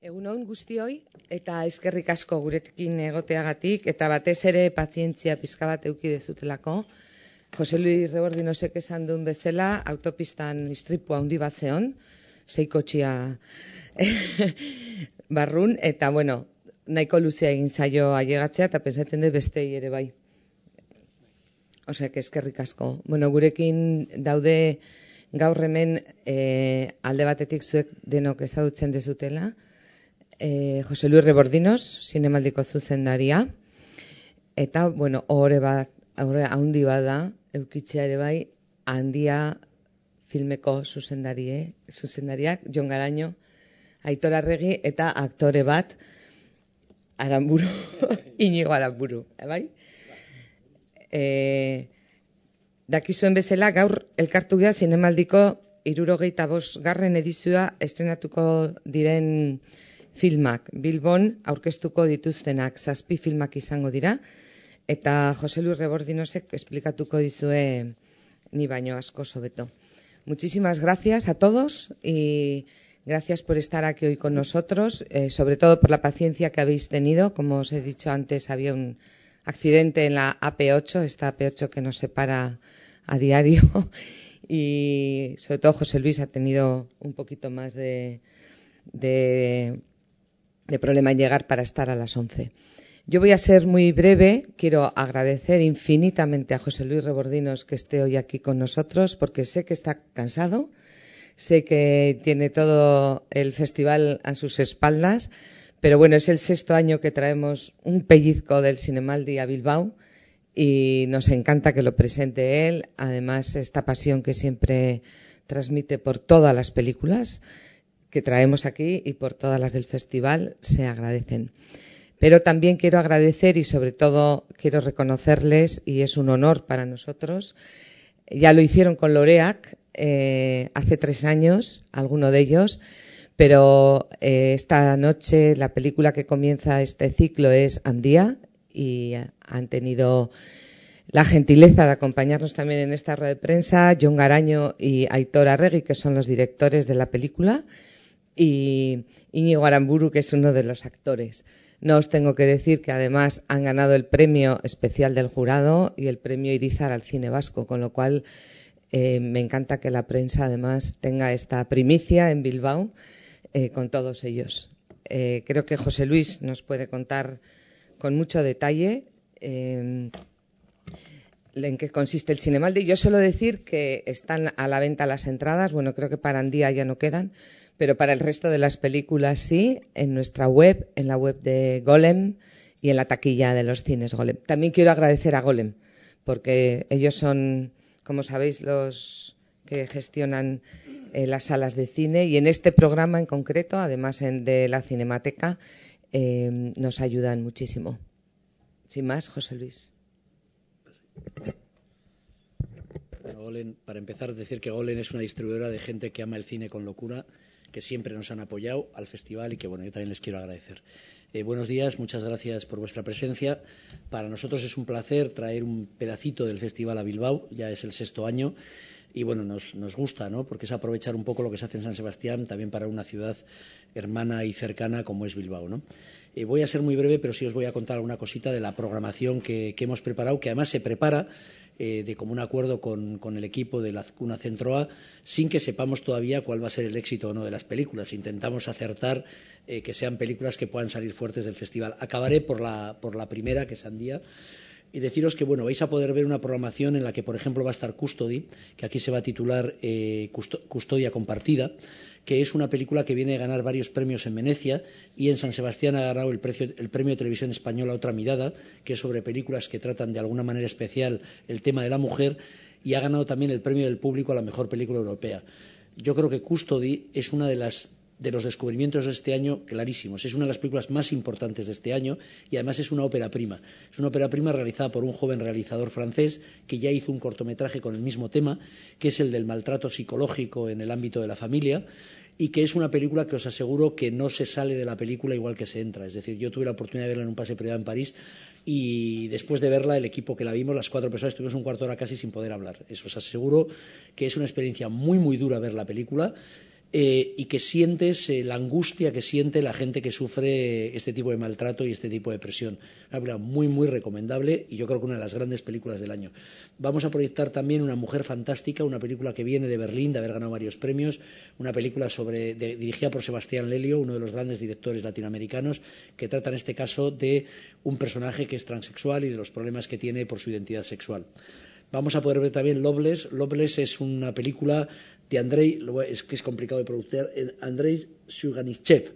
Egun on guztioi, eta eskerrik asko gurekin egoteagatik, eta batez ere pazientzia pizka bat eduki dezutelako. Jose Luis Rebordinosek esan duen bezala, autopistan istripu handi bat zeon, 6 kotxea barrun, eta bueno, nahiko luzea egin zaio ailegatzea, eta pensatzen dut bestei ere bai. Osea, eskerrik asko. Bueno, gurekin daude gaur hemen alde batetik zuek denok ezagutzen dezutela, Jose Luis Rebordinos, zinemaldiko zuzendaria, eta, bueno, ohore handi bada, eukitzea ere bai, Handia filmeko zuzendariak, Jon Garaño, Aitor Arregi, eta aktore bat, Aramburu, Inigo Aramburu, bai? Dakizuen bezala, gaur elkartu gara zinemaldiko 75. edizioa estrenatuko diren filmak, Bilbon aurkeztuko dituztenak, 7 filmak izango dira, eta Jose Luis Rebordinosek esplikatuko dizue ni baino asko hobeto. Muchísimas gracias a todos y gracias por estar aquí hoy con nosotros, sobre todo por la paciencia que habéis tenido. Como os he dicho antes, había un accidente en la AP8, esta AP8 que nos separa a diario, y sobre todo José Luis ha tenido un poquito más de problema en llegar para estar a las 11. Yo voy a ser muy breve. Quiero agradecer infinitamente a José Luis Rebordinos que esté hoy aquí con nosotros, porque sé que está cansado, sé que tiene todo el festival a sus espaldas, pero bueno, es el 6º año que traemos un pellizco del Zinemaldi a Bilbao y nos encanta que lo presente él. Además, esta pasión que siempre transmite por todas las películas que traemos aquí y por todas las del festival se agradecen. Pero también quiero agradecer y sobre todo quiero reconocerles, y es un honor para nosotros, ya lo hicieron con Loreac hace 3 años, alguno de ellos, pero esta noche la película que comienza este ciclo es Handia y han tenido la gentileza de acompañarnos también en esta rueda de prensa Jon Garaño y Aitor Arregi, que son los directores de la película, y Inigo Aramburu, que es uno de los actores. No os tengo que decir que además han ganado el premio especial del jurado y el premio Irizar al cine vasco, con lo cual me encanta que la prensa además tenga esta primicia en Bilbao con todos ellos. Creo que José Luis nos puede contar con mucho detalle en qué consiste el Zinemaldi. Yo suelo decir que están a la venta las entradas. Bueno, creo que para Handia ya no quedan, pero para el resto de las películas sí, en nuestra web, en la web de Golem y en la taquilla de los cines Golem. También quiero agradecer a Golem, porque ellos son, como sabéis, los que gestionan las salas de cine, y en este programa en concreto, además de la Cinemateca, nos ayudan muchísimo. Sin más, José Luis. Bueno, Golem, para empezar, decir que Golem es una distribuidora de gente que ama el cine con locura, que siempre nos han apoyado al festival y que, bueno, yo también les quiero agradecer. Buenos días, muchas gracias por vuestra presencia. Para nosotros es un placer traer un pedacito del festival a Bilbao, ya es el 6º año, y bueno, nos gusta, ¿no?, porque es aprovechar un poco lo que se hace en San Sebastián también para una ciudad hermana y cercana como es Bilbao, ¿no? Voy a ser muy breve, pero sí os voy a contar alguna cosita de la programación que hemos preparado, que además se prepara de común acuerdo con el equipo de la Cuna Centro A, sin que sepamos todavía cuál va a ser el éxito o no de las películas. Intentamos acertar que sean películas que puedan salir fuertes del festival. Acabaré por la primera, que es Handia, y deciros que, bueno, vais a poder ver una programación en la que, por ejemplo, va a estar Custody, que aquí se va a titular Custodia Compartida, que es una película que viene a ganar varios premios en Venecia, y en San Sebastián ha ganado el premio de televisión española Otra Mirada, que es sobre películas que tratan de alguna manera especial el tema de la mujer, y ha ganado también el premio del público a la mejor película europea. Yo creo que Custody es una de los descubrimientos de este año clarísimos. Es una de las películas más importantes de este año y además es una ópera prima. Es una ópera prima realizada por un joven realizador francés que ya hizo un cortometraje con el mismo tema, que es el del maltrato psicológico en el ámbito de la familia, y que es una película que os aseguro que no se sale de la película igual que se entra. Es decir, yo tuve la oportunidad de verla en un paseo privado en París y después de verla, el equipo que la vimos, las 4 personas, estuvimos un cuarto de hora casi sin poder hablar. Eso os aseguro que es una experiencia muy, muy dura ver la película. y que sientes la angustia que siente la gente que sufre este tipo de maltrato y este tipo de presión. Una película muy, muy recomendable y yo creo que una de las grandes películas del año. Vamos a proyectar también Una mujer fantástica, una película que viene de Berlín, de haber ganado varios premios, una película dirigida por Sebastián Lelio, uno de los grandes directores latinoamericanos, que trata en este caso de un personaje que es transexual y de los problemas que tiene por su identidad sexual. Vamos a poder ver también Loveless. Loveless es una película de es complicado de pronunciar, Andrei Shuganishchev.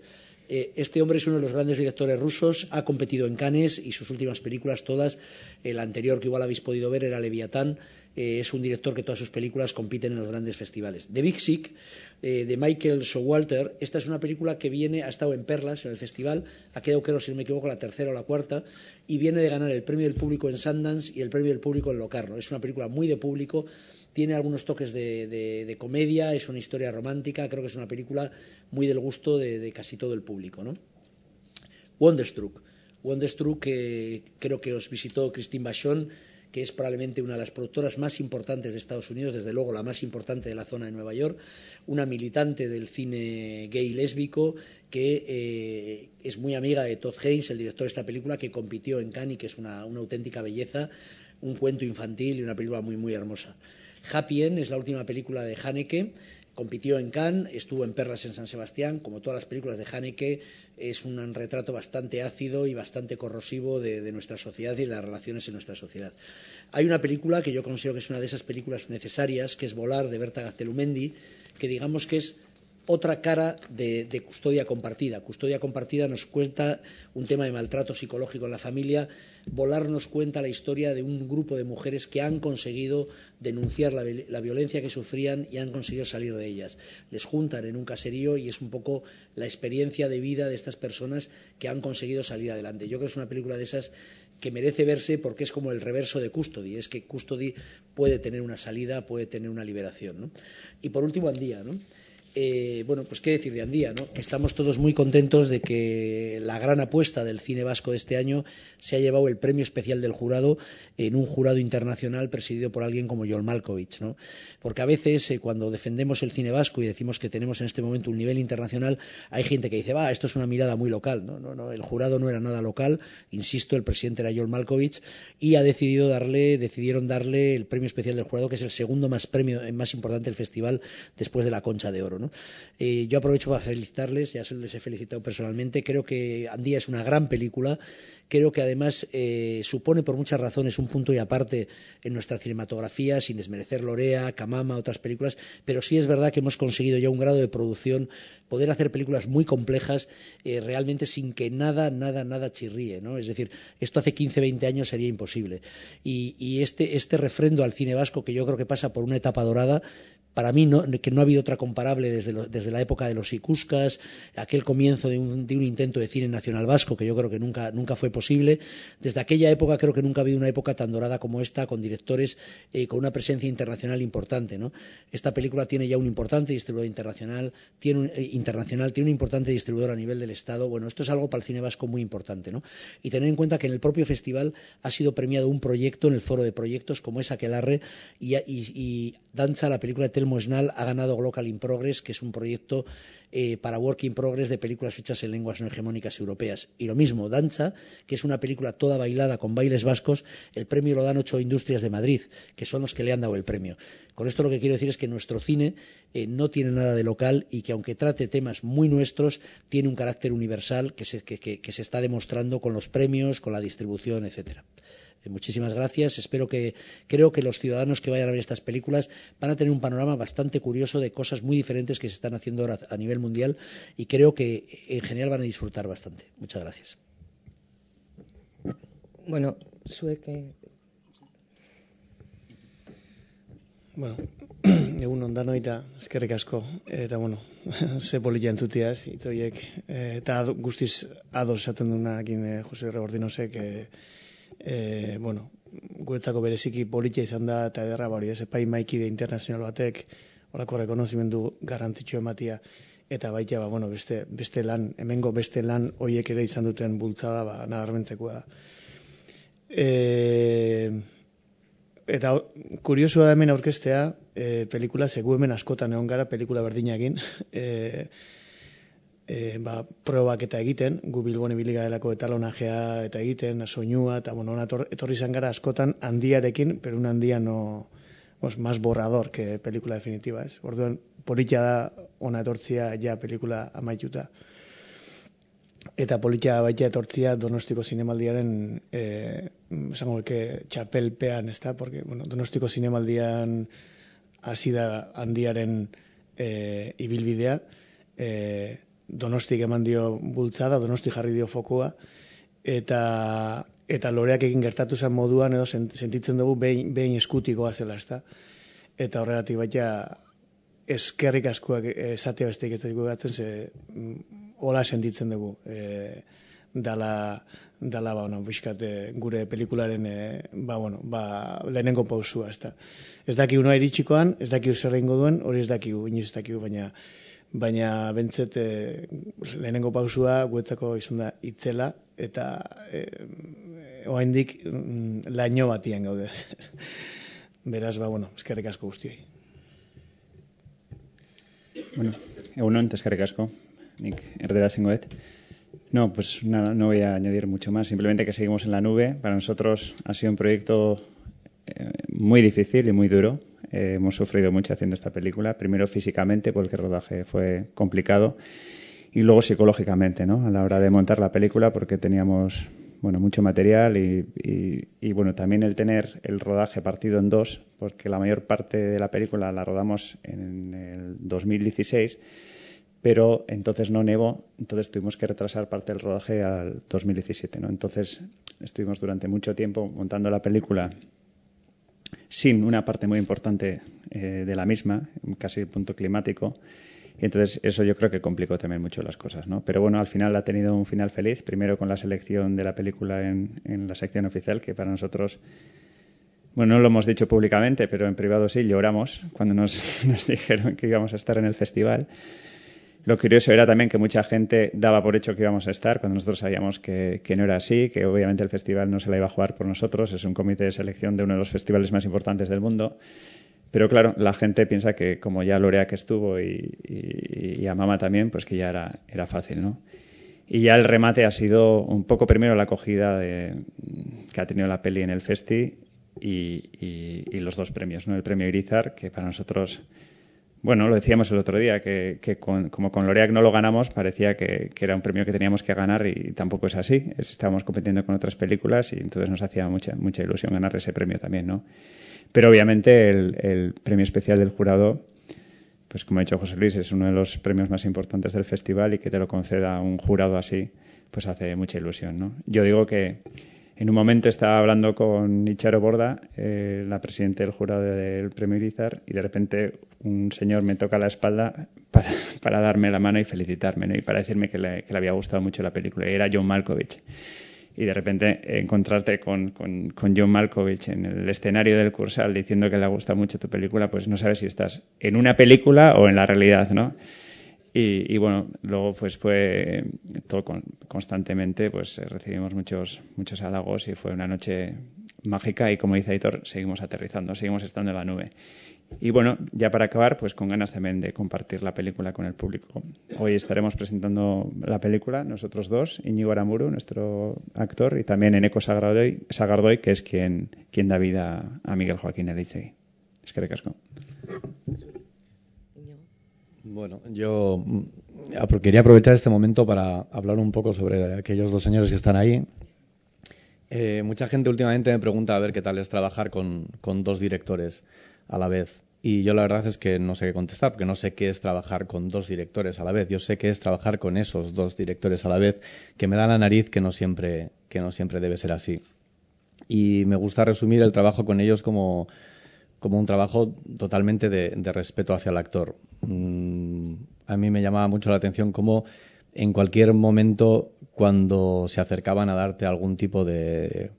Este hombre es uno de los grandes directores rusos, ha competido en Cannes y sus últimas películas todas, la anterior que igual habéis podido ver era Leviatán, es un director que todas sus películas compiten en los grandes festivales. The Big Sick, de Michael Showalter, esta es una película que ha estado en Perlas, en el festival, ha quedado, creo, si no me equivoco, la tercera o la cuarta, y viene de ganar el premio del público en Sundance y el premio del público en Locarno. Es una película muy de público, tiene algunos toques de comedia, es una historia romántica, creo que es una película muy del gusto de casi todo el público, ¿no? Wonderstruck, que creo que os visitó Christine Vachon, que es probablemente una de las productoras más importantes de Estados Unidos, desde luego la más importante de la zona de Nueva York, una militante del cine gay lésbico que es muy amiga de Todd Haynes, el director de esta película, que compitió en Cannes y que es una auténtica belleza, un cuento infantil y una película muy, muy hermosa. Happy End es la última película de Haneke, compitió en Cannes, estuvo en Perlas en San Sebastián. Como todas las películas de Haneke, es un retrato bastante ácido y bastante corrosivo de nuestra sociedad y de las relaciones en nuestra sociedad. Hay una película que yo considero que es una de esas películas necesarias, que es Volar, de Berta Gaztelumendi, que digamos que es otra cara de Custodia Compartida. Custodia Compartida nos cuenta un tema de maltrato psicológico en la familia. Volar nos cuenta la historia de un grupo de mujeres que han conseguido denunciar la violencia que sufrían y han conseguido salir de ellas. Les juntan en un caserío y es un poco la experiencia de vida de estas personas que han conseguido salir adelante. Yo creo que es una película de esas que merece verse porque es como el reverso de Custody. Es que Custody puede tener una salida, puede tener una liberación, ¿no? Y por último, Andía, ¿no? Bueno, pues qué decir de Andía, ¿no? Estamos todos muy contentos de que la gran apuesta del cine vasco de este año se ha llevado el premio especial del jurado en un jurado internacional presidido por alguien como John Malkovich, ¿no? Porque a veces cuando defendemos el cine vasco y decimos que tenemos en este momento un nivel internacional, hay gente que dice, esto es una mirada muy local. No, el jurado no era nada local, insisto, el presidente era John Malkovich y decidieron darle el premio especial del jurado, que es el segundo más importante del festival después de la Concha de Oro, ¿no? Yo aprovecho para felicitarles, ya les he felicitado personalmente. Creo que Andía es una gran película, creo que además supone por muchas razones un punto y aparte en nuestra cinematografía, sin desmerecer Lorea, Camama, otras películas, pero sí es verdad que hemos conseguido ya un grado de producción, poder hacer películas muy complejas realmente sin que nada chirríe, ¿no? Es decir, esto hace 15, 20 años sería imposible y este refrendo al cine vasco, que yo creo que pasa por una etapa dorada, para mí que no ha habido otra comparable desde la época de los Icuscas, aquel comienzo de un intento de cine nacional vasco que yo creo que nunca fue posible. Desde aquella época creo que nunca ha habido una época tan dorada como esta, con directores con una presencia internacional importante, ¿no? Esta película tiene ya un importante distribuidor internacional, tiene un importante distribuidor a nivel del Estado. Bueno, esto es algo para el cine vasco muy importante, ¿no? Y tener en cuenta que en el propio festival ha sido premiado un proyecto en el foro de proyectos como es Aquelarre y Danza, la película de Telmo Esnal, ha ganado Global in Progress, que es un proyecto para Work in Progress de películas hechas en lenguas no hegemónicas europeas. Y lo mismo, Danza, que es una película toda bailada con bailes vascos, el premio lo dan 8 industrias de Madrid, que son los que le han dado el premio. Con esto lo que quiero decir es que nuestro cine no tiene nada de local y que aunque trate temas muy nuestros, tiene un carácter universal que se está demostrando con los premios, con la distribución, etcétera. Muchísimas gracias. Creo que los ciudadanos que vayan a ver estas películas van a tener un panorama bastante curioso de cosas muy diferentes que se están haciendo ahora a nivel mundial y creo que en general van a disfrutar bastante. Muchas gracias. Bueno, Sueke. Bueno, egun ondanoi eta eskerrik asko. Eta bueno, ze polilla entzutiaz, itoiek. Eta guztiz ados esaten duenakin Jose Rebordinosek, bueno, guretzako bereziki politia izan da eta ederra hori, epai maikide internazional batek horako rekonozimendu garrantzitsua ematia eta baita bueno, beste lan, hemengo beste lan hoiek ere izan duten bultzada nabarmentzekoa da. eta kuriosua da hemen aurkestea, pelikula, zegu hemen askotan egon gara pelikula berdinakin, probak eta egiten, gu Bilbon ibili garelako etalonajea eta egiten, soinua, eta bueno, etorri izan gara askotan handiarekin, pero un handia no, más borrador que pelikula definitiva, ez? Orduan, politia da ona etortzia ja pelikula amaituta. Eta politia baita etortzia Donostiko Zinemaldiaren, esango que txapelpean, ez da? Porque, bueno, Donostiko Zinemaldian hasi da handiaren ibilbidea, Donostik eman dio bultzada, Donosti jarri dio fokua, eta loreak egin gertatu zen moduan edo sentitzen dugu behin eskutikoa zela, ezta? Eta horregatik baita eskerrik askoak esatea besteik ez dugu gatzen, ze hola sentitzen dugu. Dala bizkat gure pelikularen lehenengo pausua, ezta? Ez dakigu noa iritsikoan, ez dakigu zer egingo duen, hori ez dakigu, inoiz ez dakigu, baina bentzet lehenengo pausua guetzako izan da itzela, eta oraindik laino batian gaude. Beraz, eskerrik asko guztioi. Bueno, egunon, eskerrik asko. Nik erdera zingoet. No, pues nada, no voy a añadir mucho más. Simplemente que seguimos en la nube. Para nosotros ha sido un proyecto muy difícil y muy duro. Hemos sufrido mucho haciendo esta película. Primero físicamente, porque el rodaje fue complicado. Y luego psicológicamente, ¿no? A la hora de montar la película, porque teníamos mucho material y bueno, también el tener el rodaje partido en dos, porque la mayor parte de la película la rodamos en el 2016, pero entonces no nevó, entonces tuvimos que retrasar parte del rodaje al 2017, ¿no? Entonces estuvimos durante mucho tiempo montando la película sin una parte muy importante de la misma, casi punto climático. Y entonces eso yo creo que complicó también mucho las cosas, ¿no? Pero bueno, al final ha tenido un final feliz, primero con la selección de la película en la sección oficial, que para nosotros, bueno, no lo hemos dicho públicamente, pero en privado sí, lloramos cuando nos dijeron que íbamos a estar en el festival. Lo curioso era también que mucha gente daba por hecho que íbamos a estar, cuando nosotros sabíamos que no era así, que obviamente el festival no se la iba a jugar por nosotros, es un comité de selección de uno de los festivales más importantes del mundo. Pero claro, la gente piensa que como ya Lorea que estuvo y a Mama también, pues que ya era fácil, ¿no? Y ya el remate ha sido un poco primero la acogida que ha tenido la peli en el Festi y los dos premios, ¿no? El premio Irizar, que para nosotros, bueno, lo decíamos el otro día, que como con Lorea no lo ganamos, parecía que era un premio que teníamos que ganar y tampoco es así. Estábamos compitiendo con otras películas y entonces nos hacía mucha ilusión ganar ese premio también, ¿no? Pero obviamente el premio especial del jurado, pues como ha dicho José Luis, es uno de los premios más importantes del festival y que te lo conceda un jurado así, pues hace mucha ilusión, ¿no? Yo digo que en un momento estaba hablando con Icharo Borda, la presidenta del jurado del premio Irizar, y de repente un señor me toca la espalda para darme la mano y felicitarme, ¿no? Y para decirme que le había gustado mucho la película, y era John Malkovich. Y de repente encontrarte con John Malkovich en el escenario del Cursal diciendo que le ha gustado mucho tu película, pues no sabes si estás en una película o en la realidad, ¿no? Y bueno, luego pues fue todo constantemente, pues recibimos muchos halagos y fue una noche mágica y como dice Aitor, seguimos aterrizando, seguimos estando en la nube. Y bueno, ya para acabar, pues con ganas también de compartir la película con el público. Hoy estaremos presentando la película, nosotros dos, Íñigo Aramuru, nuestro actor, y también Eneko Sagardoy, que es quien da vida a Miguel Joaquín Elizegui. Eskerrik asko. Bueno, yo quería aprovechar este momento para hablar un poco sobre aquellos dos señores que están ahí. Mucha gente últimamente me pregunta a ver qué tal es trabajar con dos directores a la vez. Y yo la verdad es que no sé qué contestar, porque no sé qué es trabajar con dos directores a la vez. Yo sé que es trabajar con esos dos directores a la vez, que me da la nariz que no siempre debe ser así. Y me gusta resumir el trabajo con ellos como un trabajo totalmente de respeto hacia el actor. A mí me llamaba mucho la atención cómo en cualquier momento, cuando se acercaban a darte algún tipo de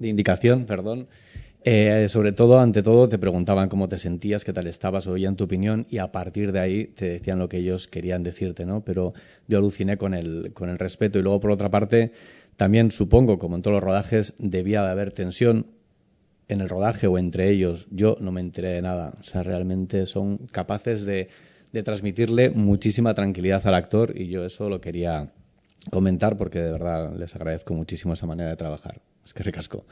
indicación, sobre todo, ante todo, te preguntaban cómo te sentías, qué tal estabas, oían tu opinión y a partir de ahí te decían lo que ellos querían decirte, ¿no? Pero yo aluciné con el respeto y luego, por otra parte, También supongo, como en todos los rodajes, debía de haber tensión en el rodaje o entre ellos. Yo no me enteré de nada. O sea, realmente son capaces de transmitirle muchísima tranquilidad al actor, y yo eso lo quería comentar porque de verdad les agradezco muchísimo esa manera de trabajar. Es que ricasco.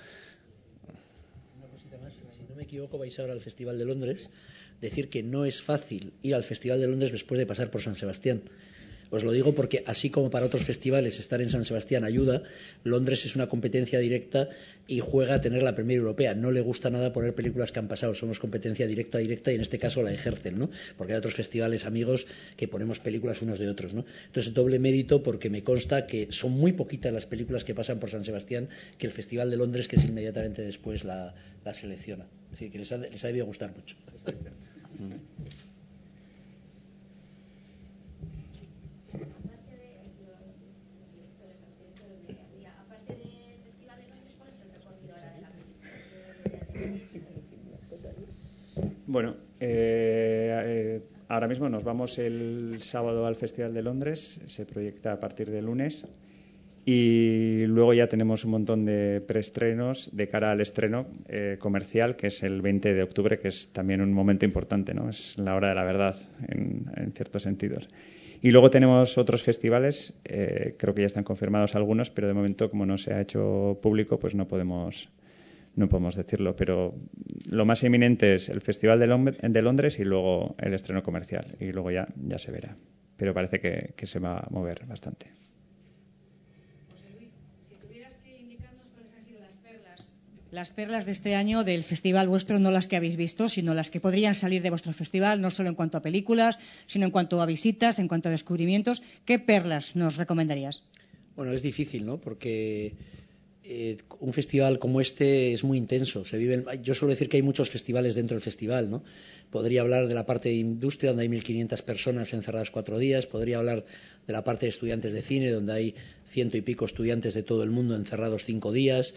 Una cosita más, si no me equivoco vais ahora al Festival de Londres. Decir que no es fácil ir al Festival de Londres después de pasar por San Sebastián. Os lo digo porque, así como para otros festivales estar en San Sebastián ayuda, Londres es una competencia directa y juega a tener la Premier Europea. No le gusta nada poner películas que han pasado. Somos competencia directa y en este caso la ejercen, ¿no? Porque hay otros festivales amigos que ponemos películas unos de otros, ¿no? Entonces, doble mérito, porque me consta que son muy poquitas las películas que pasan por San Sebastián que el Festival de Londres, que es inmediatamente después, la selecciona. Es decir, que les ha debido gustar mucho. Bueno, ahora mismo nos vamos el sábado al Festival de Londres, se proyecta a partir del lunes, y luego ya tenemos un montón de preestrenos de cara al estreno comercial, que es el 20 de octubre, que es también un momento importante, ¿no? Es la hora de la verdad en ciertos sentidos. Y luego tenemos otros festivales, creo que ya están confirmados algunos, pero de momento, como no se ha hecho público, pues no podemos decirlo, pero lo más inminente es el Festival de Londres y luego el estreno comercial, y luego ya se verá, pero parece que se va a mover bastante. José Luis, si tuvieras que indicarnos cuáles han sido las perlas de este año del festival vuestro, no las que habéis visto, sino las que podrían salir de vuestro festival, no solo en cuanto a películas, sino en cuanto a visitas, en cuanto a descubrimientos, ¿qué perlas nos recomendarías? Bueno, es difícil, ¿no? Porque un festival como este es muy intenso. Yo suelo decir que hay muchos festivales dentro del festival, ¿no? Podría hablar de la parte de industria, donde hay 1.500 personas encerradas 4 días. Podría hablar de la parte de estudiantes de cine, donde hay 100 y pico estudiantes de todo el mundo encerrados 5 días.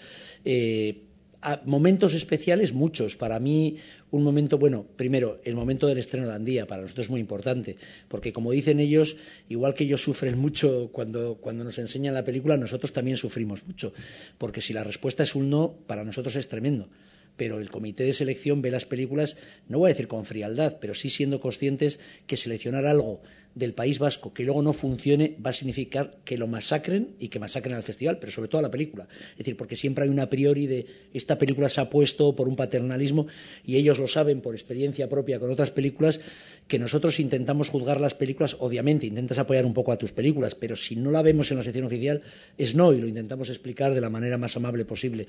Momentos especiales, muchos. Para mí, un momento, bueno, primero, el momento del estreno de Andía, para nosotros es muy importante, porque como dicen ellos, igual que ellos sufren mucho cuando nos enseñan la película, nosotros también sufrimos mucho, porque si la respuesta es un no, para nosotros es tremendo. Pero el comité de selección ve las películas, no voy a decir con frialdad, pero sí siendo conscientes que seleccionar algo del País Vasco que luego no funcione va a significar que lo masacren y que masacren al festival, pero sobre todo a la película. Es decir, porque siempre hay una a priori de esta película se ha puesto por un paternalismo, y ellos lo saben por experiencia propia con otras películas, que nosotros intentamos juzgar las películas. Obviamente intentas apoyar un poco a tus películas, pero si no la vemos en la sección oficial es no, y lo intentamos explicar de la manera más amable posible.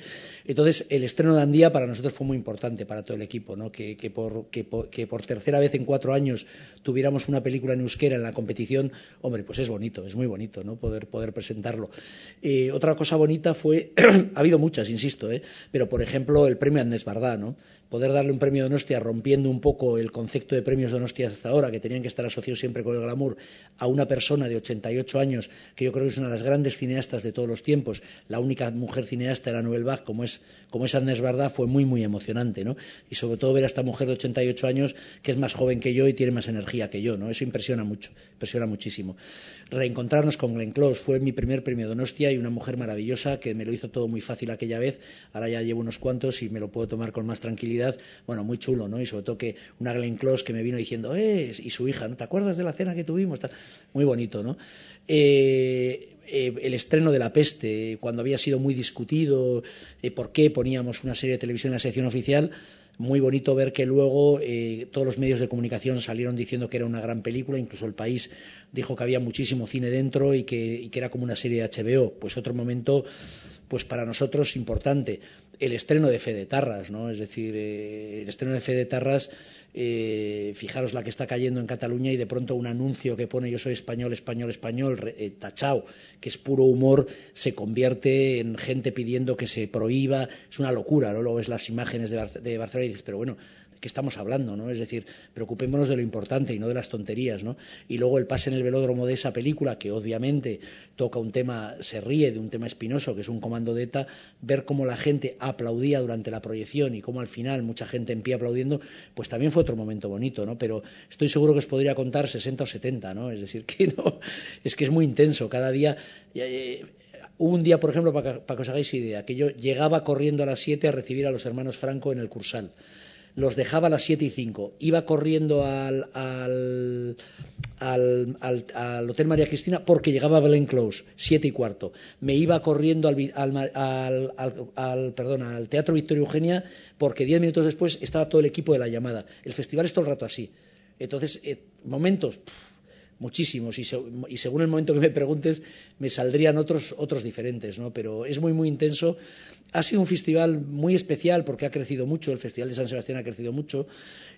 Entonces, el estreno de Andía para nosotros fue muy importante, para todo el equipo, ¿no? Que por tercera vez en 4 años tuviéramos una película en euskera en la competición. Hombre, pues es bonito, es muy bonito, ¿no? Poder presentarlo. Otra cosa bonita fue ha habido muchas, insisto, pero por ejemplo el premio Agnès Varda, ¿no? Poder darle un premio Donostia, rompiendo un poco el concepto de premios Donostia hasta ahora, que tenían que estar asociados siempre con el glamour, a una persona de 88 años, que yo creo que es una de las grandes cineastas de todos los tiempos, la única mujer cineasta de la Nouvelle Vague, como es Agnès Varda, fue muy, muy emocionante, ¿no? Y sobre todo ver a esta mujer de 88 años, que es más joven que yo y tiene más energía que yo, ¿no? Eso impresiona mucho, impresiona muchísimo. Reencontrarnos con Glenn Close, fue mi primer premio Donostia, y una mujer maravillosa que me lo hizo todo muy fácil aquella vez. Ahora ya llevo unos cuantos y me lo puedo tomar con más tranquilidad. Bueno, muy chulo, ¿no? Y sobre todo que una Glenn Close que me vino diciendo, y su hija, ¿no? ¿Te acuerdas de la cena que tuvimos? Muy bonito, ¿no? El estreno de La Peste, cuando había sido muy discutido por qué poníamos una serie de televisión en la sección oficial. Muy bonito ver que luego todos los medios de comunicación salieron diciendo que era una gran película, incluso El País dijo que había muchísimo cine dentro y que era como una serie de HBO. Pues otro momento, pues para nosotros importante. El estreno de Fe de Tarras, ¿no? Es decir, el estreno de Fe de Tarras, fijaros la que está cayendo en Cataluña, y de pronto un anuncio que pone yo soy español, tachao, que es puro humor, se convierte en gente pidiendo que se prohíba. Es una locura, ¿no? Luego ves las imágenes de Barcelona y dices, pero bueno, qué estamos hablando, ¿no? Es decir, preocupémonos de lo importante y no de las tonterías, ¿no? Y luego el pase en el velódromo de esa película, que obviamente toca un tema, se ríe de un tema espinoso, que es un comando de ETA, ver cómo la gente aplaudía durante la proyección y cómo al final mucha gente en pie aplaudiendo, pues también fue otro momento bonito, ¿no? Pero estoy seguro que os podría contar 60 o 70, ¿no? Es decir, que no, es que es muy intenso, cada día... Hubo un día, por ejemplo, para que os hagáis idea, que yo llegaba corriendo a las 7 a recibir a los hermanos Franco en el Cursal. Los dejaba a las 7:05. Iba corriendo al Hotel María Cristina porque llegaba Belén Close, 7:15. Me iba corriendo al Teatro Victoria Eugenia porque 10 minutos después estaba todo el equipo de La Llamada. El festival es todo el rato así. Entonces, momentos... muchísimos, y según el momento que me preguntes me saldrían otros diferentes, ¿no? Pero es muy muy intenso. Ha sido un festival muy especial porque ha crecido mucho, el Festival de San Sebastián ha crecido mucho,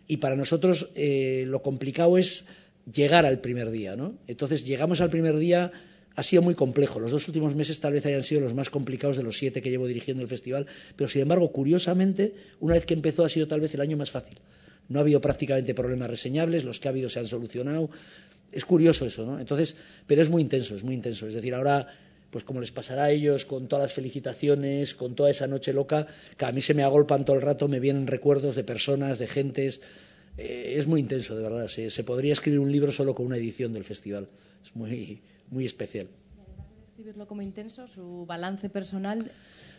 y para nosotros lo complicado es llegar al primer día, ¿no? Entonces llegamos al primer día, ha sido muy complejo. Los 2 últimos meses tal vez hayan sido los más complicados de los 7 que llevo dirigiendo el festival, pero sin embargo, curiosamente, una vez que empezó ha sido tal vez el año más fácil. No ha habido prácticamente problemas reseñables, los que ha habido se han solucionado. Es curioso eso, ¿no? Entonces, pero es muy intenso, es muy intenso. Es decir, ahora, pues como les pasará a ellos, con todas las felicitaciones, con toda esa noche loca, que a mí se me agolpan todo el rato, me vienen recuerdos de personas, de gentes. Es muy intenso, de verdad. Se podría escribir un libro solo con una edición del festival. Es muy, muy especial. Además de describirlo como intenso, su balance personal...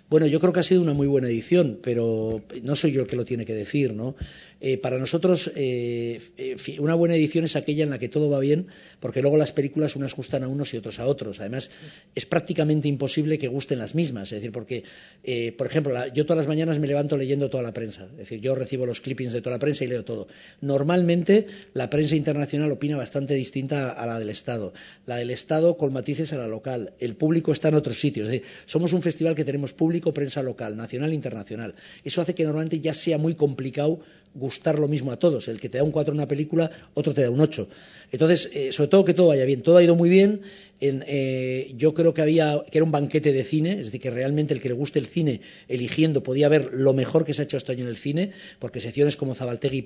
Bueno, yo creo que ha sido una muy buena edición, pero no soy yo el que lo tiene que decir, ¿no? Para nosotros, una buena edición es aquella en la que todo va bien, porque luego las películas unas gustan a unos y otros a otros. Además, es prácticamente imposible que gusten las mismas. Es decir, porque, por ejemplo, yo todas las mañanas me levanto leyendo toda la prensa. Es decir, yo recibo los clippings de toda la prensa y leo todo. Normalmente, la prensa internacional opina bastante distinta a la del Estado. La del Estado con matices a la local. El público está en otros sitios. Es decir, somos un festival que tenemos público, prensa local, nacional e internacional. Eso hace que normalmente ya sea muy complicado gustar lo mismo a todos. El que te da un 4 en una película, otro te da un 8. Entonces, sobre todo que todo vaya bien. Todo ha ido muy bien. Yo creo que era un banquete de cine, es decir, que realmente el que le guste el cine, eligiendo, podía ver lo mejor que se ha hecho este año en el cine, porque secciones como Zabaltegui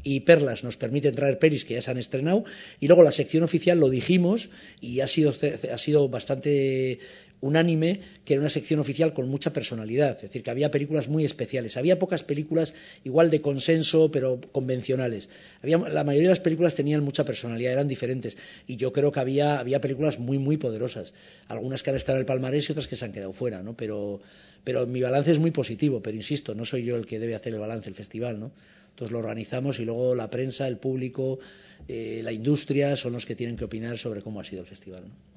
y Perlas nos permiten traer pelis que ya se han estrenado, y luego la sección oficial lo dijimos, y ha sido bastante unánime, que era una sección oficial con mucha personalidad, es decir, que había películas muy especiales. Había pocas películas igual de consenso, pero convencionales. La mayoría de las películas tenían mucha personalidad, eran diferentes, y yo creo que había películas muy, muy poderosas. Algunas que han estado en el palmarés y otras que se han quedado fuera, ¿no? Pero mi balance es muy positivo, pero insisto, no soy yo el que debe hacer el balance del festival, ¿no? Entonces lo organizamos y luego la prensa, el público, la industria son los que tienen que opinar sobre cómo ha sido el festival, ¿no?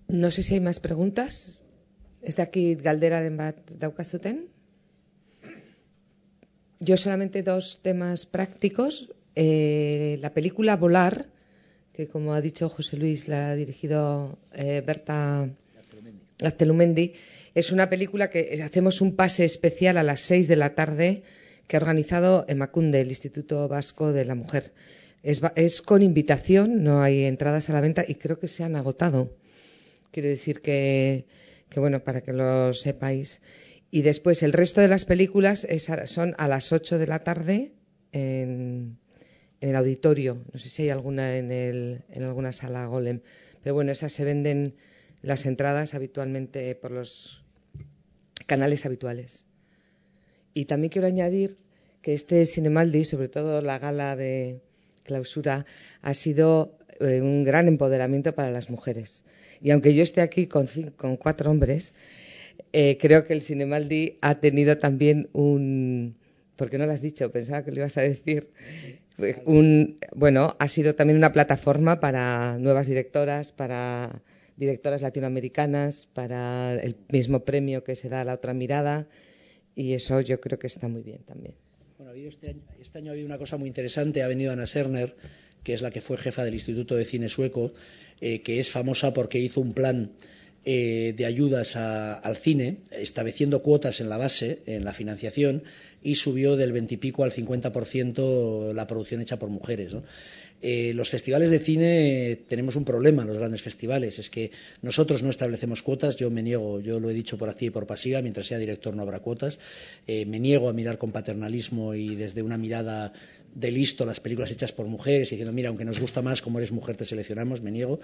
No sé si hay más preguntas. Ez dakit galderen bat daukazuten. Yo solamente 2 temas prácticos. La película Volar, que como ha dicho José Luis, la ha dirigido Berta Gaztelumendi, es una película que hacemos un pase especial a las 6 de la tarde que ha organizado Emakunde, el Instituto Vasco de la Mujer. Es con invitación, no hay entradas a la venta y creo que se han agotado. Quiero decir que bueno, para que lo sepáis. Y después el resto de las películas son a las 8 de la tarde en el auditorio. No sé si hay alguna en alguna sala Golem. Pero bueno, esas se venden las entradas habitualmente por los canales habituales. Y también quiero añadir que este Cinemaldi, sobre todo la gala de clausura, ha sido un gran empoderamiento para las mujeres. Y aunque yo esté aquí con 4 hombres, creo que el Cinemaldi ha tenido también ¿por qué no lo has dicho? Pensaba que lo ibas a decir. Ha sido también una plataforma para nuevas directoras, para directoras latinoamericanas, para el mismo premio que se da a La Otra Mirada, y eso yo creo que está muy bien también. Bueno, este año ha habido una cosa muy interesante. Ha venido Anna Serner, que es la que fue jefa del Instituto de Cine Sueco, que es famosa porque hizo un plan de ayudas al cine, estableciendo cuotas en la base, en la financiación, y subió del 20 y pico al 50% la producción hecha por mujeres, ¿no? Los festivales de cine tenemos un problema, los grandes festivales, es que nosotros no establecemos cuotas, yo me niego, yo lo he dicho por activa y por pasiva, mientras sea director no habrá cuotas, me niego a mirar con paternalismo y desde una mirada de listo las películas hechas por mujeres, diciendo, mira, aunque nos gusta más, como eres mujer te seleccionamos, me niego.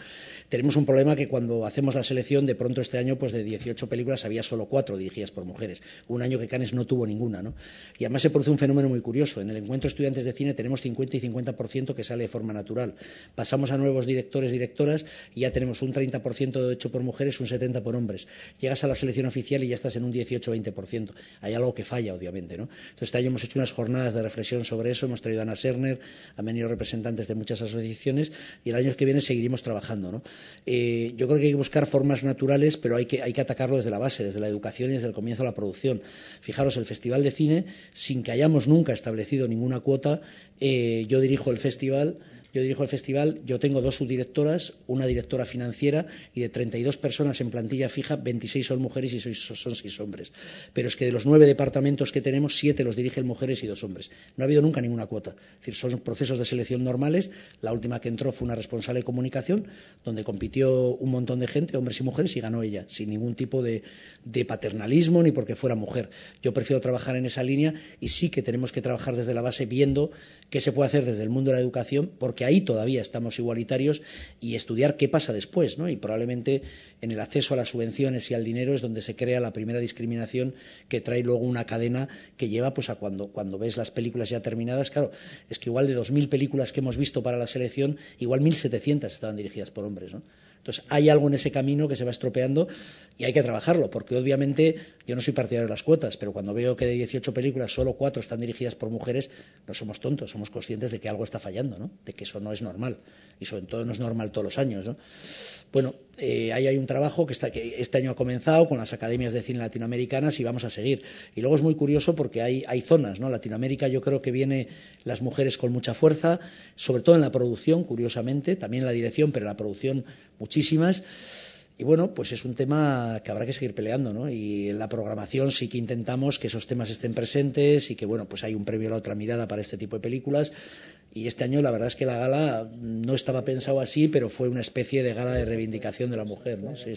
Tenemos un problema que cuando hacemos la selección, de pronto este año, pues de 18 películas había solo 4 dirigidas por mujeres, un año que Cannes no tuvo ninguna, ¿no? Y además se produce un fenómeno muy curioso, en el encuentro de estudiantes de cine tenemos 50 y 50% que sale de forma natural, pasamos a nuevos directores, directoras, y ya tenemos un 30% hecho por mujeres, un 70% por hombres, llegas a la selección oficial y ya estás en un 18-20%, hay algo que falla, obviamente, ¿no? Entonces este año hemos hecho unas jornadas de reflexión sobre eso, hemos traído a Ana Serner, han venido representantes de muchas asociaciones y el año que viene seguiremos trabajando, ¿no? Yo creo que hay que buscar formas naturales, pero hay que atacarlo desde la base, desde la educación y desde el comienzo de la producción. Fijaros, el Festival de Cine, sin que hayamos nunca establecido ninguna cuota, yo dirijo el festival, yo tengo 2 subdirectoras, una directora financiera y de 32 personas en plantilla fija, 26 son mujeres y son 6 hombres. Pero es que de los 9 departamentos que tenemos, 7 los dirigen mujeres y 2 hombres. No ha habido nunca ninguna cuota. Es decir, son procesos de selección normales. La última que entró fue una responsable de comunicación, donde compitió un montón de gente, hombres y mujeres, y ganó ella, sin ningún tipo de paternalismo ni porque fuera mujer. Yo prefiero trabajar en esa línea y sí que tenemos que trabajar desde la base viendo qué se puede hacer desde el mundo de la educación, porque ahí todavía estamos igualitarios, y estudiar qué pasa después, ¿no? Y probablemente en el acceso a las subvenciones y al dinero es donde se crea la primera discriminación que trae luego una cadena que lleva pues a cuando ves las películas ya terminadas. Claro, es que igual de 2.000 películas que hemos visto para la selección, igual 1.700 estaban dirigidas por hombres, ¿no? Entonces hay algo en ese camino que se va estropeando y hay que trabajarlo, porque obviamente yo no soy partidario de las cuotas, pero cuando veo que de 18 películas solo 4 están dirigidas por mujeres, no somos tontos, somos conscientes de que algo está fallando, ¿no? De que eso no es normal, y sobre todo no es normal todos los años, ¿no? Bueno, ahí hay un trabajo que este año ha comenzado con las academias de cine latinoamericanas y vamos a seguir. Y luego es muy curioso porque hay zonas, ¿no? Latinoamérica yo creo que viene las mujeres con mucha fuerza, sobre todo en la producción, curiosamente, también en la dirección, pero en la producción muchísimas. Y bueno, pues es un tema que habrá que seguir peleando, ¿no? Y en la programación sí que intentamos que esos temas estén presentes y que, bueno, pues hay un premio a la otra mirada para este tipo de películas. Y este año la verdad es que la gala no estaba pensado así, pero fue una especie de gala de reivindicación de la mujer, ¿no? Sí.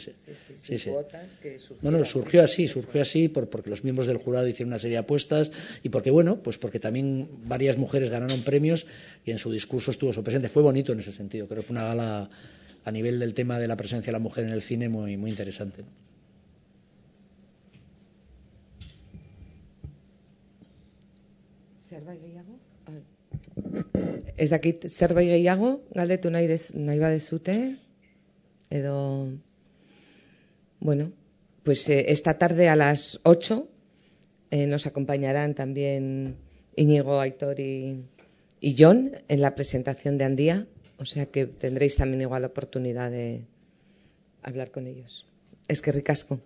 No, surgió así porque los miembros del jurado hicieron una serie de apuestas y porque, bueno, pues porque también varias mujeres ganaron premios y en su discurso estuvo eso presente. Fue bonito en ese sentido, creo que fue una gala a nivel del tema de la presencia de la mujer en el cine muy, muy interesante. Zerbait gehiago? Ez dakit, zerbait gehiago galdetu nahi badezute edo... Bueno, pues esta tarde a las 8 nos acompañarán también Íñigo, Aitor y Jon en la presentación de Andía, o sea que tendréis también igual la oportunidad de hablar con ellos. Eskerrik asko.